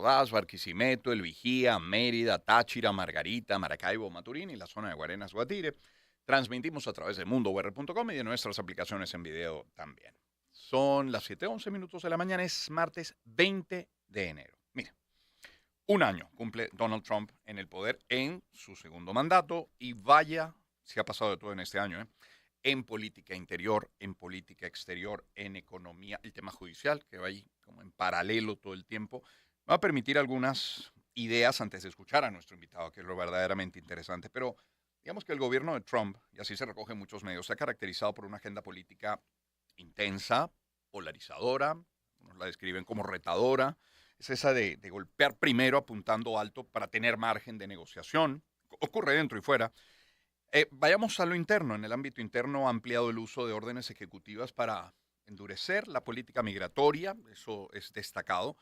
Ordaz, Barquisimeto, El Vigía, Mérida, Táchira, Margarita, Maracaibo, Maturín y la zona de Guarenas, Guatire. Transmitimos a través de mundour.com y de nuestras aplicaciones en video también. Son las 7:11 de la mañana, es martes 20 de enero. Mira, un año cumple Donald Trump en el poder en su segundo mandato y vaya, se ha pasado de todo en este año, ¿eh? En política interior, en política exterior, en economía, el tema judicial, que va ahí como en paralelo todo el tiempo. Me va a permitir algunas ideas antes de escuchar a nuestro invitado, que es lo verdaderamente interesante. Pero digamos que el gobierno de Trump, y así se recoge en muchos medios, se ha caracterizado por una agenda política intensa, polarizadora, nos la describen como retadora, es esa de golpear primero apuntando alto para tener margen de negociación, ocurre dentro y fuera. Vayamos a lo interno. En el ámbito interno ha ampliado el uso de órdenes ejecutivas para endurecer la política migratoria, eso es destacado,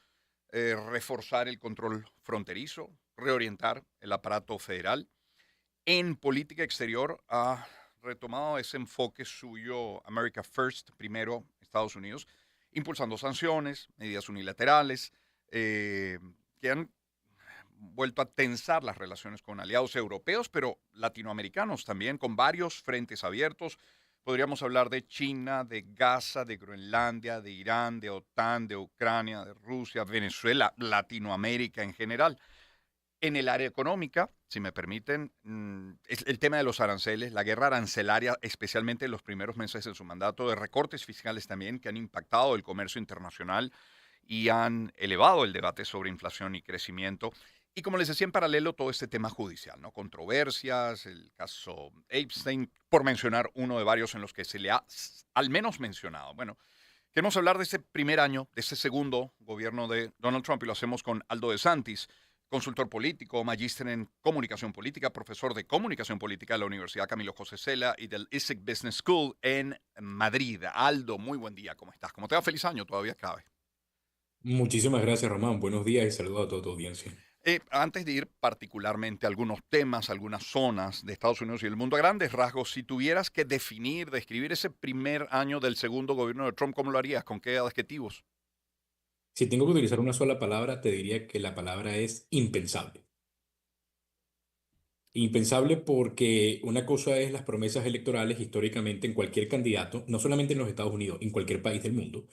reforzar el control fronterizo, reorientar el aparato federal. En política exterior ha retomado ese enfoque suyo, America First, primero Estados Unidos, impulsando sanciones, medidas unilaterales, eh, que han vuelto a tensar las relaciones con aliados europeos, pero latinoamericanos también, con varios frentes abiertos. Podríamos hablar de China, de Gaza, de Groenlandia, de Irán, de OTAN, de Ucrania, de Rusia, Venezuela, Latinoamérica en general. En el área económica, si me permiten, es el tema de los aranceles, la guerra arancelaria, especialmente en los primeros meses de su mandato, de recortes fiscales también que han impactado el comercio internacional y han elevado el debate sobre inflación y crecimiento. Y como les decía, en paralelo todo este tema judicial, ¿no? Controversias, el caso Epstein, por mencionar uno de varios en los que se le ha al menos mencionado. Bueno, queremos hablar de este primer año, de este segundo gobierno de Donald Trump y lo hacemos con Aldo de Santis, consultor político, magíster en comunicación política, profesor de comunicación política de la Universidad Camilo José Cela y del ISEC Business School en Madrid. Aldo, muy buen día, ¿cómo estás? ¿Cómo te va? Feliz año, todavía cabe. Muchísimas gracias, Román. Buenos días y saludos a toda tu audiencia. Antes de ir particularmente a algunos temas, algunas zonas de Estados Unidos y el mundo a grandes rasgos, si tuvieras que definir, describir ese primer año del segundo gobierno de Trump, ¿cómo lo harías? ¿Con qué adjetivos? Si tengo que utilizar una sola palabra, te diría que la palabra es impensable. Impensable porque una cosa es las promesas electorales históricamente en cualquier candidato, no solamente en los Estados Unidos, en cualquier país del mundo.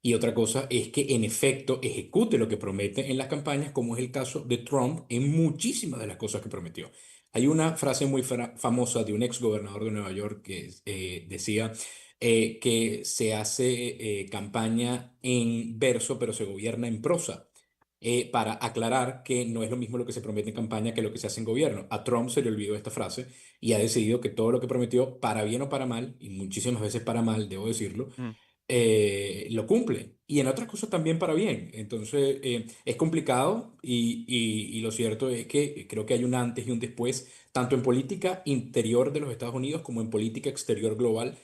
Y otra cosa es que en efecto ejecute lo que promete en las campañas, como es el caso de Trump en muchísimas de las cosas que prometió. Hay una frase muy famosa de un ex gobernador de Nueva York que decía que se hace campaña en verso, pero se gobierna en prosa, para aclarar que no es lo mismo lo que se promete en campaña que lo que se hace en gobierno. A Trump se le olvidó esta frase y ha decidido que todo lo que prometió, para bien o para mal, y muchísimas veces para mal, debo decirlo, Mm. lo cumple. Y en otras cosas también para bien. Entonces, es complicado y lo cierto es que creo que hay un antes y un después, tanto en política interior de los Estados Unidos como en política exterior global,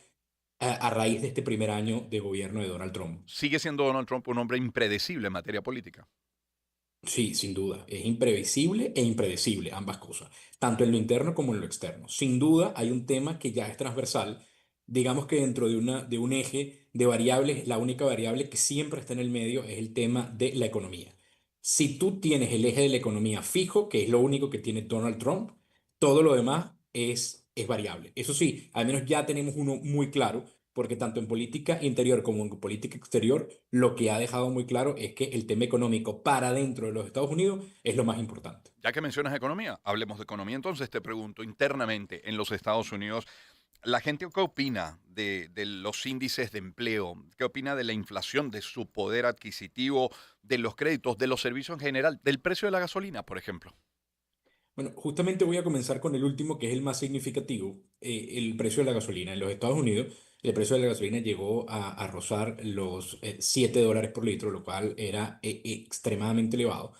a raíz de este primer año de gobierno de Donald Trump. Sigue siendo Donald Trump un hombre impredecible en materia política. Sí, sin duda. Es imprevisible e impredecible, ambas cosas, tanto en lo interno como en lo externo. Sin duda, hay un tema que ya es transversal. Digamos que dentro de un eje de variables, la única variable que siempre está en el medio es el tema de la economía. Si tú tienes el eje de la economía fijo, que es lo único que tiene Donald Trump, todo lo demás es variable. Eso sí, al menos ya tenemos uno muy claro, porque tanto en política interior como en política exterior, lo que ha dejado muy claro es que el tema económico para dentro de los Estados Unidos es lo más importante. Ya que mencionas economía, hablemos de economía. Entonces te pregunto, internamente en los Estados Unidos, ¿la gente qué opina de los índices de empleo? ¿Qué opina de la inflación, de su poder adquisitivo, de los créditos, de los servicios en general, del precio de la gasolina, por ejemplo? Bueno, justamente voy a comenzar con el último, que es el más significativo, el precio de la gasolina. En los Estados Unidos, el precio de la gasolina llegó a rozar los $7 por litro, lo cual era extremadamente elevado.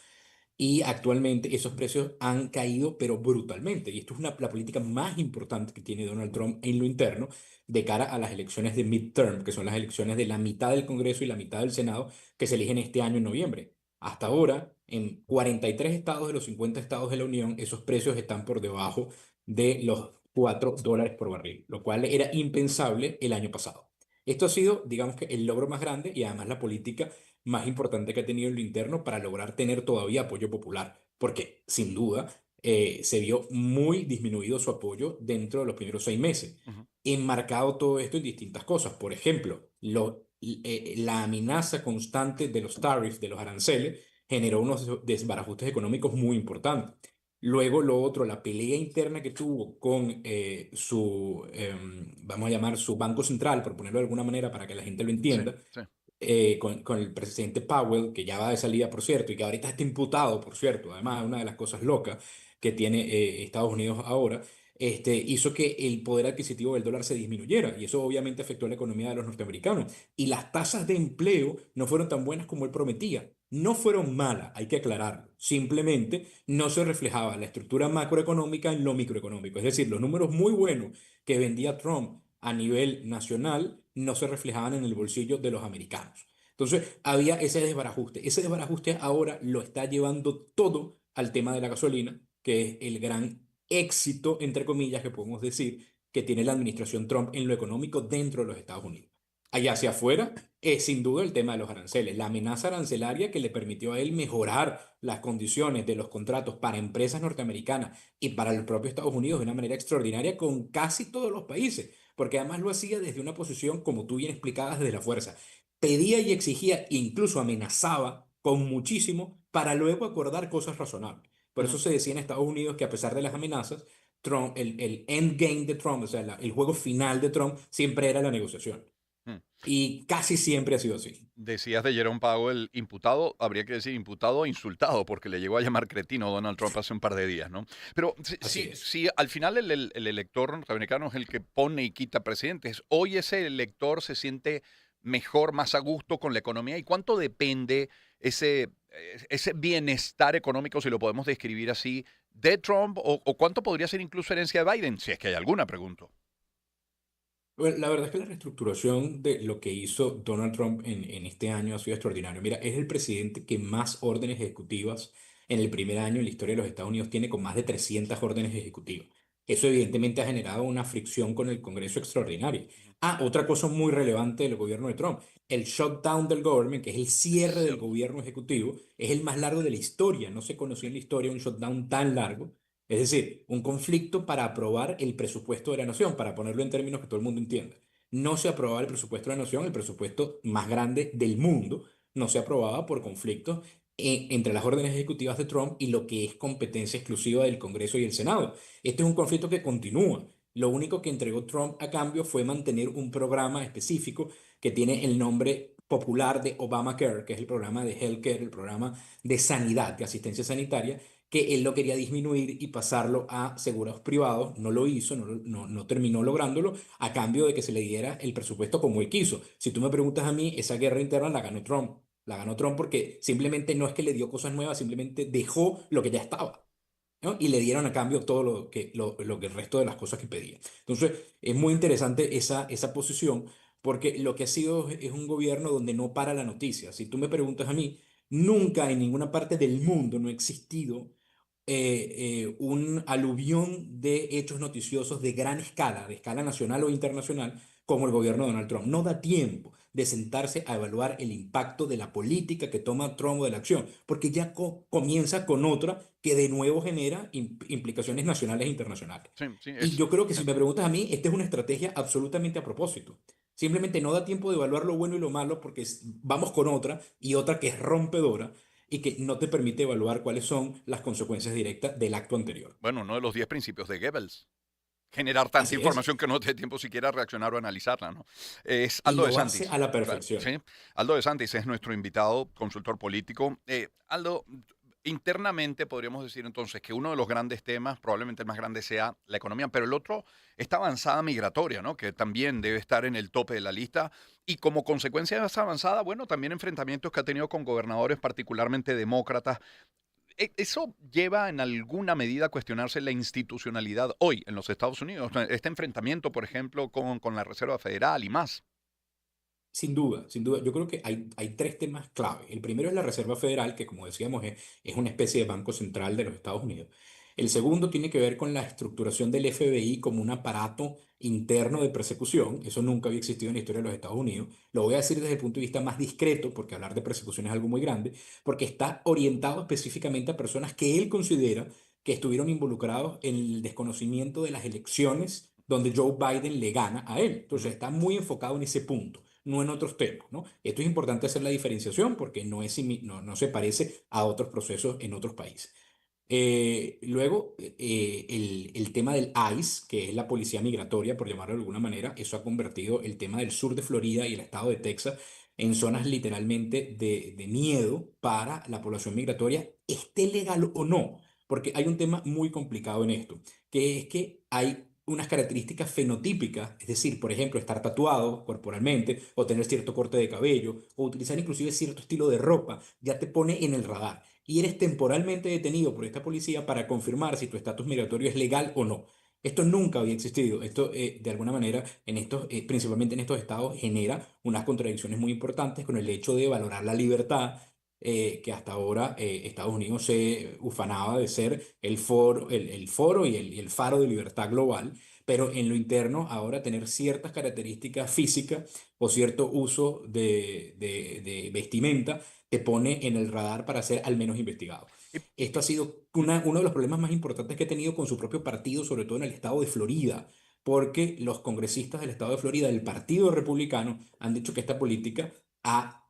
Y actualmente esos precios han caído, pero brutalmente. Y esto es la política más importante que tiene Donald Trump en lo interno de cara a las elecciones de midterm, que son las elecciones de la mitad del Congreso y la mitad del Senado, que se eligen este año en noviembre. Hasta ahora, en 43 estados de los 50 estados de la Unión, esos precios están por debajo de los $4 por barril, lo cual era impensable el año pasado. Esto ha sido, digamos que, el logro más grande y además la política más importante que ha tenido en lo interno para lograr tener todavía apoyo popular, porque sin duda se vio muy disminuido su apoyo dentro de los primeros 6 meses. Ujú. Enmarcado todo esto en distintas cosas. Por ejemplo, la amenaza constante de los tariffs, de los aranceles, generó unos desbarajustes económicos muy importantes. Luego, lo otro, la pelea interna que tuvo con vamos a llamar su banco central, por ponerlo de alguna manera para que la gente lo Sí, entienda, sí. con el presidente Powell, que ya va de salida, por cierto, y que ahorita está imputado, por cierto. Además, Ujú. una de las cosas locas que tiene Estados Unidos ahora, hizo que el poder adquisitivo del dólar se disminuyera, y eso obviamente afectó a la economía de los norteamericanos. Y las tasas de empleo no fueron tan buenas como él prometía. No fueron malas, hay que aclararlo. Simplemente no se reflejaba la estructura macroeconómica en lo microeconómico. Es decir, los números muy buenos que vendía Trump a nivel nacional no se reflejaban en el bolsillo de los americanos. Entonces, había ese desbarajuste. Ese desbarajuste ahora lo está llevando todo al tema de la gasolina, que es el gran éxito, entre comillas, que podemos decir, que tiene la administración Trump en lo económico dentro de los Estados Unidos. Allá hacia afuera es sin duda el tema de los aranceles, la amenaza arancelaria que le permitió a él mejorar las condiciones de los contratos para empresas norteamericanas y para el propio Estados Unidos de una manera extraordinaria con casi todos los países, porque además lo hacía desde una posición, como tú bien explicabas, desde la fuerza. Pedía y exigía, incluso amenazaba con muchísimo para luego acordar cosas razonables. Por eso Ujú. se decía en Estados Unidos que a pesar de las amenazas, Trump, el endgame de Trump, o sea, el juego final de Trump, siempre era la negociación. Mm. Y casi siempre ha sido así. Decías de Jerome Powell, imputado, habría que decir imputado o insultado, porque le llegó a llamar cretino a Donald Trump hace un par de días, ¿no? Pero si, Así si, es. si al final el elector norteamericano es el que pone y quita presidentes, hoy ese elector se siente mejor, más a gusto con la economía. ¿Y cuánto depende ese bienestar económico, si lo podemos describir así, de Trump? O cuánto podría ser incluso herencia de Biden? Si es que hay alguna, pregunto. Bueno, la verdad es que la reestructuración de lo que hizo Donald Trump en este año ha sido extraordinario. Mira, es el presidente que más órdenes ejecutivas en el primer año en la historia de los Estados Unidos tiene, con más de 300 órdenes ejecutivas. Eso evidentemente ha generado una fricción con el Congreso extraordinaria. Ujú. Ah, otra cosa muy relevante del gobierno de Trump, el shutdown del government, que es el Es cierre del cierto. gobierno ejecutivo, es el más largo de la historia. No se conoció en la historia un shutdown tan largo. Es decir, un conflicto para aprobar el presupuesto de la nación, para ponerlo en términos que todo el mundo entienda. No se aprobaba el presupuesto de la nación, el presupuesto más grande del mundo, no se aprobaba por conflictos entre las órdenes ejecutivas de Trump y lo que es competencia exclusiva del Congreso y el Senado. Este es un conflicto que continúa. Lo único que entregó Trump a cambio fue mantener un programa específico que tiene el nombre popular de Obamacare, que es el programa de healthcare, el programa de sanidad, de asistencia sanitaria, que él lo quería disminuir y pasarlo a seguros privados. No lo hizo, no terminó lográndolo a cambio de que se le diera el presupuesto como él quiso. Si tú me preguntas a mí, esa guerra interna la ganó Trump. La ganó Trump porque simplemente no es que le dio cosas nuevas, simplemente dejó lo que ya estaba, ¿no? Y le dieron a cambio todo lo que el resto de las cosas que pedía. Entonces, es muy interesante esa posición, porque lo que ha sido es un gobierno donde no para la noticia. Si tú me preguntas a mí, nunca en ninguna parte del mundo no ha existido un aluvión de hechos noticiosos de gran escala, de escala nacional o internacional, como el gobierno de Donald Trump. No da tiempo de sentarse a evaluar el impacto de la política que toma Trump o de la acción, porque ya comienza con otra que de nuevo genera implicaciones nacionales e internacionales. Sí, sí, Y yo creo que si me preguntas a mí, esta es una estrategia absolutamente a propósito. Simplemente no da tiempo de evaluar lo bueno y lo malo porque vamos con otra y otra que es rompedora y que no te permite evaluar cuáles son las consecuencias directas del acto anterior. bueno, uno de los 10 principios de Goebbels. Generar tanta Así es. información que no te dé tiempo siquiera a reaccionar o analizarla, ¿no? Es Y Aldo de lo hace a Santis, la ¿verdad? perfección. Sí. Aldo de Santis es nuestro invitado, consultor político. Aldo, internamente podríamos decir entonces que uno de los grandes temas, probablemente el más grande, sea la economía, pero el otro, esta avanzada migratoria, ¿no? Que también debe estar en el tope de la lista. Y como consecuencia de esa avanzada, bueno, también enfrentamientos que ha tenido con gobernadores particularmente demócratas. ¿Eso lleva en alguna medida a cuestionarse la institucionalidad hoy en los Estados Unidos? Este enfrentamiento, por ejemplo, con la Reserva Federal y más. Sin duda, sin duda. Yo creo que hay tres temas clave. El primero es la Reserva Federal, que como decíamos es una especie de banco central de los Estados Unidos. El segundo tiene que ver con la estructuración del FBI como un aparato interno de persecución. Eso nunca había existido en la historia de los Estados Unidos. Lo voy a decir desde el punto de vista más discreto, porque hablar de persecución es algo muy grande, porque está orientado específicamente a personas que él considera que estuvieron involucrados en el desconocimiento de las elecciones donde Joe Biden le gana a él. Entonces Ujú. está muy enfocado en ese punto, no en otros temas, ¿no? Esto es importante hacer la diferenciación porque no se parece a otros procesos en otros países. Luego, el tema del ICE, que es la policía migratoria, por llamarlo de alguna manera, eso ha convertido el tema del sur de Florida y el estado de Texas en zonas literalmente de miedo para la población migratoria, esté legal o no, porque hay un tema muy complicado en esto, que es que hay unas características fenotípicas, es decir, por ejemplo, estar tatuado corporalmente o tener cierto corte de cabello o utilizar inclusive cierto estilo de ropa, ya te pone en el radar y eres temporalmente detenido por esta policía para confirmar si tu estatus migratorio es legal o no. Esto nunca había existido. Esto, de alguna manera, principalmente en estos estados, genera unas contradicciones muy importantes con el hecho de valorar la libertad, que hasta ahora Estados Unidos se ufanaba de ser el foro y el faro de libertad global, pero en lo interno ahora tener ciertas características físicas o cierto uso de vestimenta te pone en el radar para ser al menos investigado. Y, Esto ha sido uno de los problemas más importantes que ha tenido con su propio partido, sobre todo en el estado de Florida, porque los congresistas del estado de Florida, del Partido Republicano, han dicho que esta política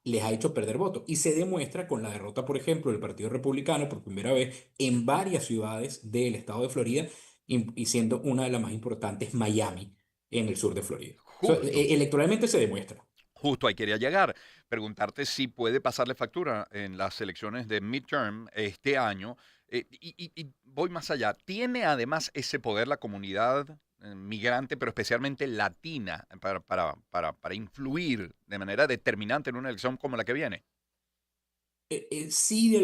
les ha hecho perder votos. Y se demuestra con la derrota, por ejemplo, del Partido Republicano por primera vez en varias ciudades del estado de Florida, y siendo una de las más importantes, Miami, en el sur de Florida. justo, Electoralmente se demuestra. justo ahí quería llegar. Preguntarte si puede pasarle factura en las elecciones de midterm este año. Y voy más allá. ¿Tiene además ese poder la comunidad migrante, pero especialmente latina, para influir de manera determinante en una elección como la que viene? Sí,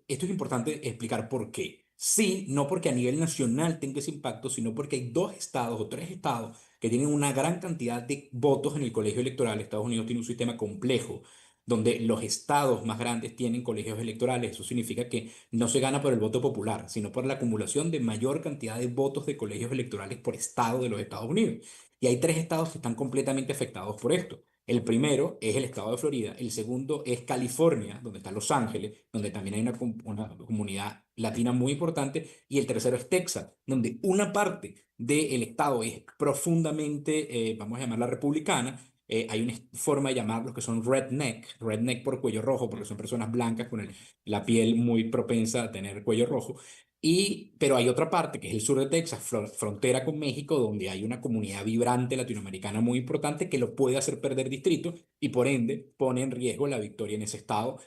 esto es importante explicar por qué. Sí, no porque a nivel nacional tenga ese impacto, sino porque hay dos estados o tres estados que tienen una gran cantidad de votos en el colegio electoral. Estados Unidos tiene un sistema complejo donde los estados más grandes tienen colegios electorales. Eso significa que no se gana por el voto popular, sino por la acumulación de mayor cantidad de votos de colegios electorales por estado de los Estados Unidos. Y hay tres estados que están completamente afectados por esto. El primero es el estado de Florida, el segundo es California, donde está Los Ángeles, donde también hay una comunidad latina muy importante, y el tercero es Texas, donde una parte del estado es profundamente, vamos a llamarla republicana. Hay una forma de llamarlos que son redneck por cuello rojo, porque son personas blancas con la piel muy propensa a tener cuello rojo. Pero hay otra parte, que es el sur de Texas, frontera con México, donde hay una comunidad vibrante latinoamericana muy importante que lo puede hacer perder distrito y por ende pone en riesgo la victoria en ese estado.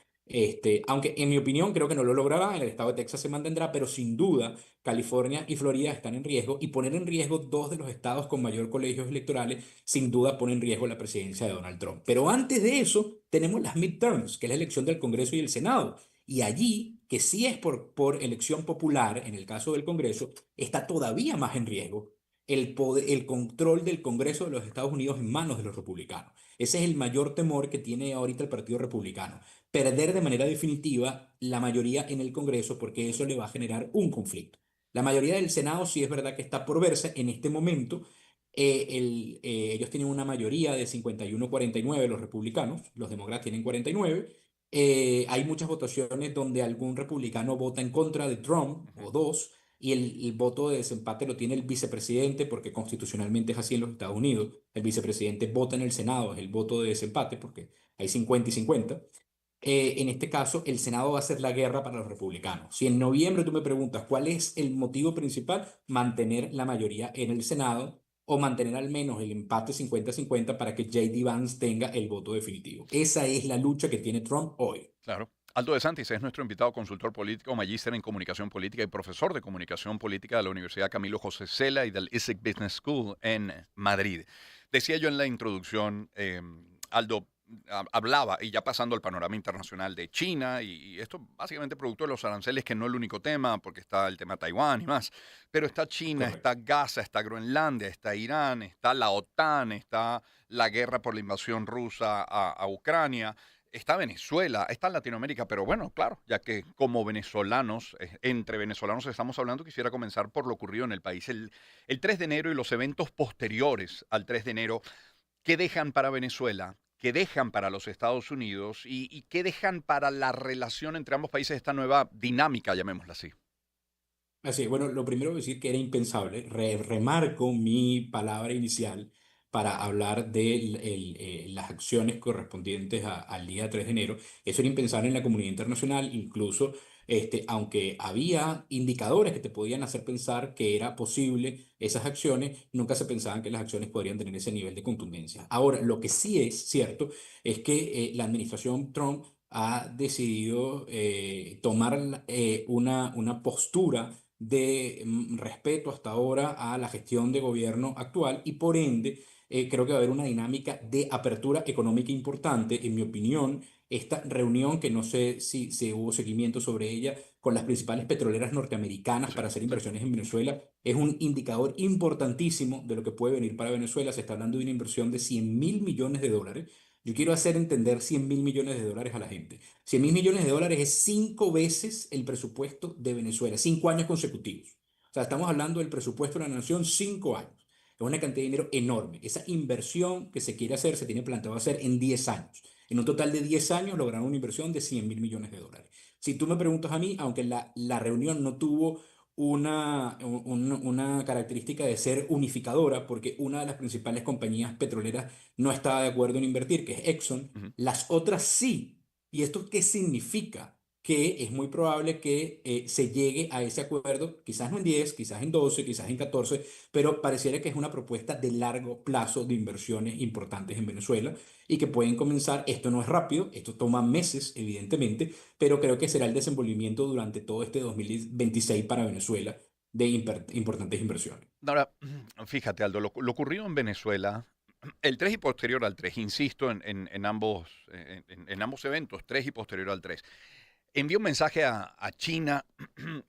Aunque en mi opinión creo que no lo logrará, en el estado de Texas se mantendrá, pero sin duda California y Florida están en riesgo y poner en riesgo dos de los estados con mayor colegios electorales sin duda pone en riesgo la presidencia de Donald Trump. Pero antes de eso tenemos las midterms, que es la elección del Congreso y el Senado. Y allí, que sí es por elección popular, en el caso del Congreso, está todavía más en riesgo el control del Congreso de los Estados Unidos en manos de los republicanos. Ese es el mayor temor que tiene ahorita el Partido Republicano. Perder de manera definitiva la mayoría en el Congreso porque eso le va a generar un conflicto. La mayoría del Senado sí es verdad que está por verse en este momento. Ellos tienen una mayoría de 51-49, los republicanos, los demócratas tienen 49. Hay muchas votaciones donde algún republicano vota en contra de Trump Ujú. o dos, y el voto de desempate lo tiene el vicepresidente, porque constitucionalmente es así en los Estados Unidos. El vicepresidente vota en el Senado, es el voto de desempate, porque hay 50 y 50. En este caso, el Senado va a ser la guerra para los republicanos. Si en noviembre tú me preguntas cuál es el motivo principal, mantener la mayoría en el Senado o mantener al menos el empate 50-50 para que J.D. Vance tenga el voto definitivo. Esa es la lucha que tiene Trump hoy. Claro. Aldo de Santis es nuestro invitado, consultor político, magíster en comunicación política y profesor de comunicación política de la Universidad Camilo José Cela y del ISEC Business School en Madrid. Decía yo en la introducción, Aldo hablaba, y ya pasando al panorama internacional de China, y esto básicamente producto de los aranceles, que no es el único tema, porque está el tema Taiwán y más, pero está China, está Correcto. Gaza, está Groenlandia, está Irán, está la OTAN, está la guerra por la invasión rusa a Ucrania. está Venezuela, está Latinoamérica, pero bueno, claro, ya que como venezolanos, entre venezolanos estamos hablando, quisiera comenzar por lo ocurrido en el país el 3 de enero y los eventos posteriores al 3 de enero. ¿Qué dejan para Venezuela? ¿Qué dejan para los Estados Unidos? ¿Y qué dejan para la relación entre ambos países, esta nueva dinámica, llamémosla así? Así es, bueno, lo primero decir que era impensable. Remarco mi palabra inicial para hablar de las acciones correspondientes al día 3 de enero. Eso era impensable en la comunidad internacional, incluso aunque había indicadores que te podían hacer pensar que era posible esas acciones, nunca se pensaban que las acciones podrían tener ese nivel de contundencia. Ahora, lo que sí es cierto es que la administración Trump ha decidido tomar una postura de respeto hasta ahora a la gestión de gobierno actual y por ende creo que va a haber una dinámica de apertura económica importante. En mi opinión, esta reunión, que no sé si se hubo seguimiento sobre ella, con las principales petroleras norteamericanas Sí, para hacer sí. inversiones en Venezuela, es un indicador importantísimo de lo que puede venir para Venezuela. Se está hablando de una inversión de $100.000 millones. Yo quiero hacer entender $100.000 millones a la gente. $100.000 millones es 5 veces el presupuesto de Venezuela, 5 años consecutivos. O sea, estamos hablando del presupuesto de la nación 5 años. Es una cantidad de dinero enorme. Esa inversión que se quiere hacer se tiene planteado hacer en 10 años. En un total de 10 años lograron una inversión de $100.000 millones. Si tú me preguntas a mí, aunque la reunión no tuvo una característica de ser unificadora, porque una de las principales compañías petroleras no estaba de acuerdo en invertir, que es Exxon, Ujú. las otras sí. ¿Y esto qué significa? Que es muy probable que se llegue a ese acuerdo, quizás no en 10, quizás en 12, quizás en 14, pero pareciera que es una propuesta de largo plazo de inversiones importantes en Venezuela y que pueden comenzar. Esto no es rápido, esto toma meses, evidentemente, pero creo que será el desenvolvimiento durante todo este 2026 para Venezuela de importantes inversiones. Ahora, fíjate, Aldo, lo ocurrido en Venezuela, el 3 y posterior al 3, insisto en ambos, en ambos eventos, 3 y posterior al 3. Envió un mensaje a China,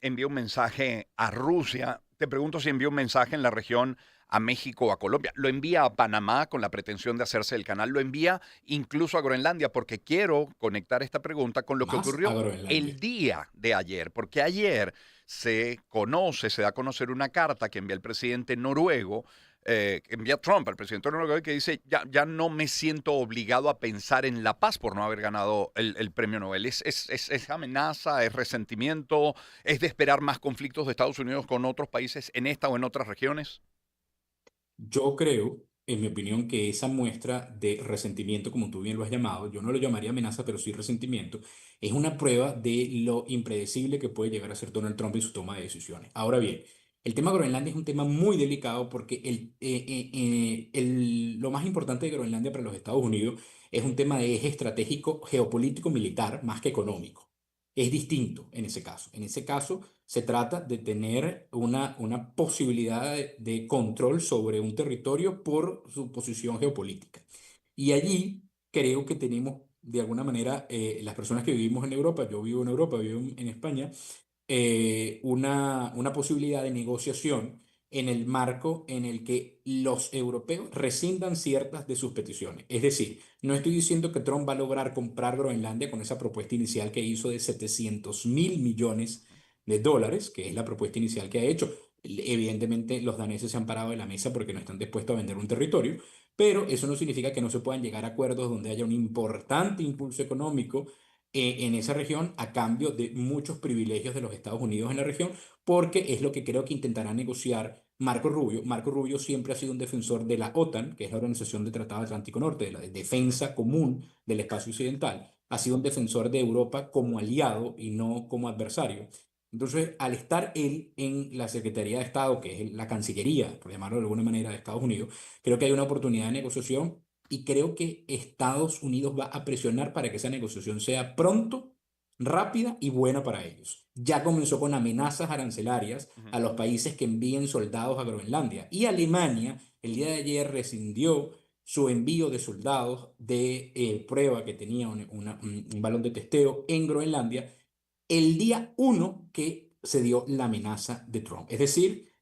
envió un mensaje a Rusia. Te pregunto si envió un mensaje en la región a México o a Colombia. Lo envía a Panamá con la pretensión de hacerse el canal. Lo envía incluso a Groenlandia porque quiero conectar esta pregunta con lo que Más a ocurrió Groenlandia. el día de ayer. Porque ayer se da a conocer una carta que envía el presidente noruego, que envía Trump al presidente noruego, que dice, ya no me siento obligado a pensar en la paz por no haber ganado el premio Nobel. Es amenaza, es resentimiento, es de esperar más conflictos de Estados Unidos con otros países en esta o en otras regiones. Yo creo, en mi opinión, que esa muestra de resentimiento, como tú bien lo has llamado, yo no lo llamaría amenaza, pero sí resentimiento, es una prueba de lo impredecible que puede llegar a ser Donald Trump en su toma de decisiones. Ahora bien, el tema Groenlandia es un tema muy delicado porque lo más importante de Groenlandia para los Estados Unidos es un tema de eje estratégico, geopolítico, militar, más que económico. Es distinto en ese caso. En ese caso, se trata de tener una posibilidad de control sobre un territorio por su posición geopolítica. Y allí creo que tenemos, de alguna manera, las personas que vivimos en Europa, yo vivo en Europa, vivo en España, una posibilidad de negociación en el marco en el que los europeos rescindan ciertas de sus peticiones. Es decir, no estoy diciendo que Trump va a lograr comprar Groenlandia con esa propuesta inicial que hizo de $700.000 millones, que es la propuesta inicial que ha hecho. Evidentemente, los daneses se han parado de la mesa porque no están dispuestos a vender un territorio, pero eso no significa que no se puedan llegar a acuerdos donde haya un importante impulso económico en esa región a cambio de muchos privilegios de los Estados Unidos en la región, porque es lo que creo que intentará negociar Marco Rubio. Marco Rubio siempre ha sido un defensor de la OTAN, que es la Organización de Tratado Atlántico Norte, de la defensa común del espacio occidental. Ha sido un defensor de Europa como aliado y no como adversario. Entonces, al estar él en la Secretaría de Estado, que es la Cancillería, por llamarlo de alguna manera, de Estados Unidos, creo que hay una oportunidad de negociación y creo que Estados Unidos va a presionar para que esa negociación sea pronto, rápida y buena para ellos. Ya comenzó con amenazas arancelarias Ujú. a los países que envíen soldados a Groenlandia y Alemania el día de ayer rescindió su envío de soldados de prueba que tenía un balón de testeo en Groenlandia el día 1 que se dio la amenaza de Trump. Es decir,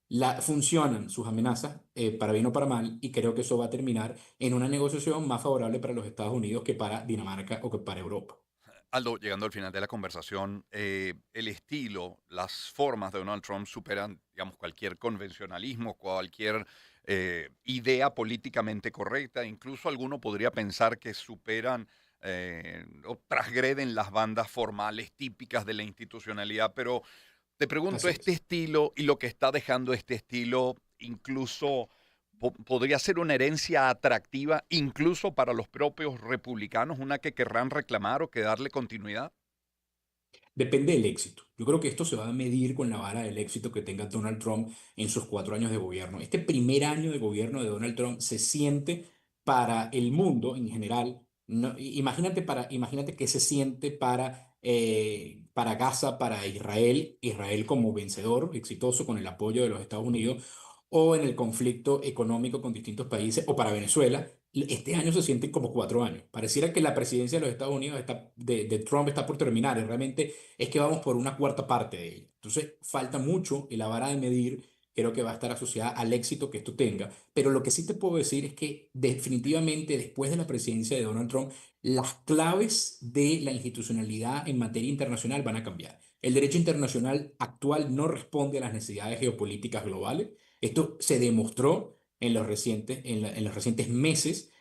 Funcionan sus amenazas para bien o para mal, y creo que eso va a terminar en una negociación más favorable para los Estados Unidos que para Dinamarca o que para Europa. Aldo, llegando al final de la conversación, el estilo, las formas de Donald Trump superan, digamos, cualquier convencionalismo, cualquier idea políticamente correcta. Incluso alguno podría pensar que superan o transgreden las bandas formales típicas de la institucionalidad. Pero te pregunto, Así este es. estilo y lo que está dejando este estilo, incluso podría ser una herencia atractiva, incluso para los propios republicanos, una que querrán reclamar o que darle continuidad. Depende del éxito. Yo creo que esto se va a medir con la vara del éxito que tenga Donald Trump en sus 4 años de gobierno. Este primer año de gobierno de Donald Trump se siente para el mundo en general. Imagínate qué se siente para Gaza, para Israel, Israel como vencedor, exitoso con el apoyo de los Estados Unidos, o en el conflicto económico con distintos países, o para Venezuela. Este año se sienten como 4 años. Pareciera que la presidencia de los Estados Unidos de Trump está por terminar, y realmente es que vamos por una cuarta parte de ella. Entonces, falta mucho, y la vara de medir creo que va a estar asociada al éxito que esto tenga. Pero lo que sí te puedo decir es que definitivamente después de la presidencia de Donald Trump, las claves de la institucionalidad en materia internacional van a cambiar. El derecho internacional actual no responde a las necesidades geopolíticas globales. Esto se demostró en los recientes meses.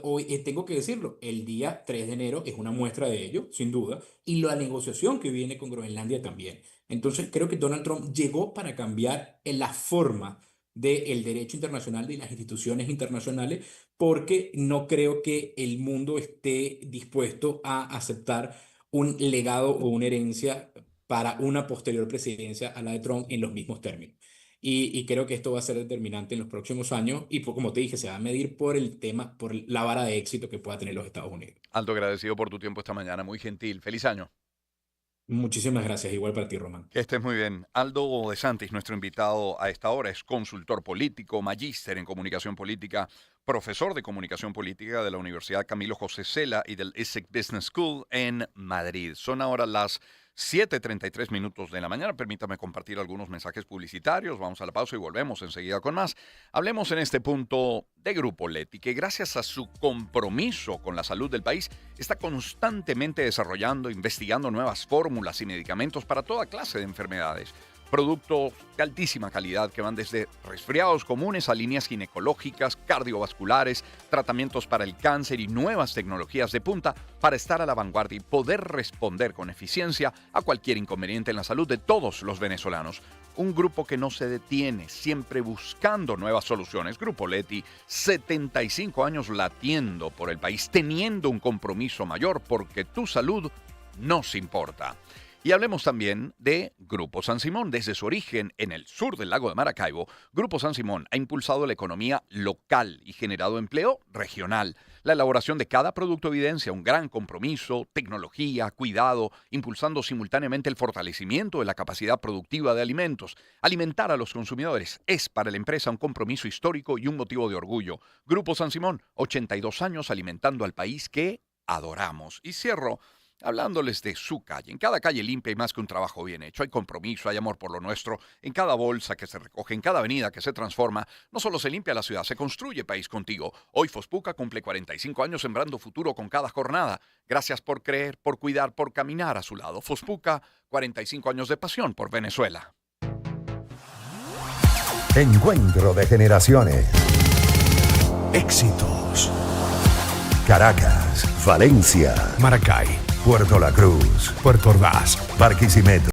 Hoy tengo que decirlo, el día 3 de enero es una muestra de ello, sin duda, y la negociación que viene con Groenlandia también. Entonces, creo que Donald Trump llegó para cambiar en la forma del derecho internacional, de las instituciones internacionales, porque no creo que el mundo esté dispuesto a aceptar un legado o una herencia para una posterior presidencia a la de Trump en los mismos términos. Y creo que esto va a ser determinante en los próximos años, y como te dije, se va a medir por el tema, por la vara de éxito que pueda tener los Estados Unidos. Aldo, agradecido por tu tiempo esta mañana, muy gentil. Feliz año. Muchísimas gracias, igual para ti, Román. Que estés muy bien. Aldo De Santis, nuestro invitado a esta hora, es consultor político, magíster en comunicación política, profesor de comunicación política de la Universidad Camilo José Cela y del ESSEC Business School en Madrid. Son ahora las 7:33 de la mañana. Permítame compartir algunos mensajes publicitarios. Vamos a la pausa y volvemos enseguida con más. Hablemos en este punto de Grupo Leti, que gracias a su compromiso con la salud del país está constantemente desarrollando, investigando nuevas fórmulas y medicamentos para toda clase de enfermedades. Productos de altísima calidad que van desde resfriados comunes a líneas ginecológicas, cardiovasculares, tratamientos para el cáncer y nuevas tecnologías de punta para estar a la vanguardia y poder responder con eficiencia a cualquier inconveniente en la salud de todos los venezolanos. Un grupo que no se detiene, siempre buscando nuevas soluciones. Grupo Leti, 75 años latiendo por el país, teniendo un compromiso mayor porque tu salud nos importa. Y hablemos también de Grupo San Simón. Desde su origen en el sur del lago de Maracaibo, Grupo San Simón ha impulsado la economía local y generado empleo regional. La elaboración de cada producto evidencia un gran compromiso, tecnología, cuidado, impulsando simultáneamente el fortalecimiento de la capacidad productiva de alimentos. Alimentar a los consumidores es para la empresa un compromiso histórico y un motivo de orgullo. Grupo San Simón, 82 años alimentando al país que adoramos. Y cierro hablándoles de su calle. En cada calle limpia hay más que un trabajo bien hecho. Hay compromiso, hay amor por lo nuestro. En cada bolsa que se recoge, en cada avenida que se transforma, no solo se limpia la ciudad, se construye país contigo. Hoy Fospuca cumple 45 años sembrando futuro con cada jornada. Gracias por creer, por cuidar, por caminar a su lado. Fospuca, 45 años de pasión por Venezuela. Encuentro de generaciones. Éxitos. Caracas, Valencia, Maracay, Puerto La Cruz, Puerto Ordaz, Barquisimeto.